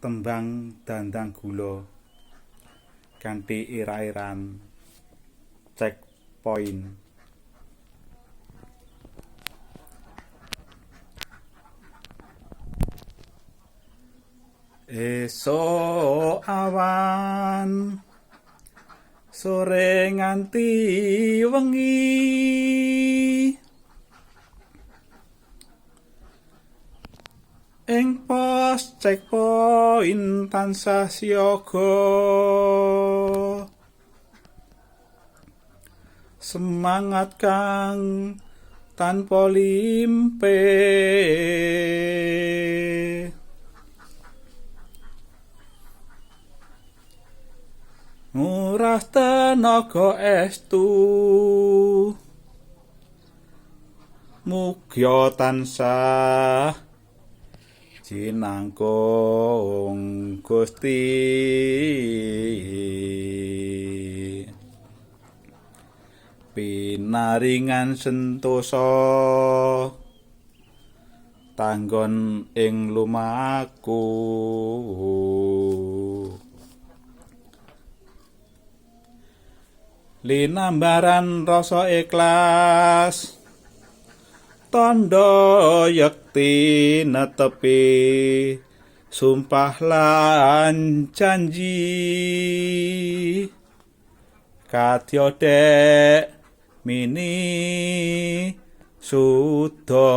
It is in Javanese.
Tembang Dandang Gula kanthi irah-irahan Checkpoint. Esuk awan sore nganti wengi ing pos Checkpoint tansah siaga semangat kang tanpa limpe ngurah tenaga estu mugya tansah jinangkung Gusti pinaringan sentosa tanggon ing lumaku linambaran rasa ikhlas tandha yekti netepi sumpah lan janji kadya dek mini suda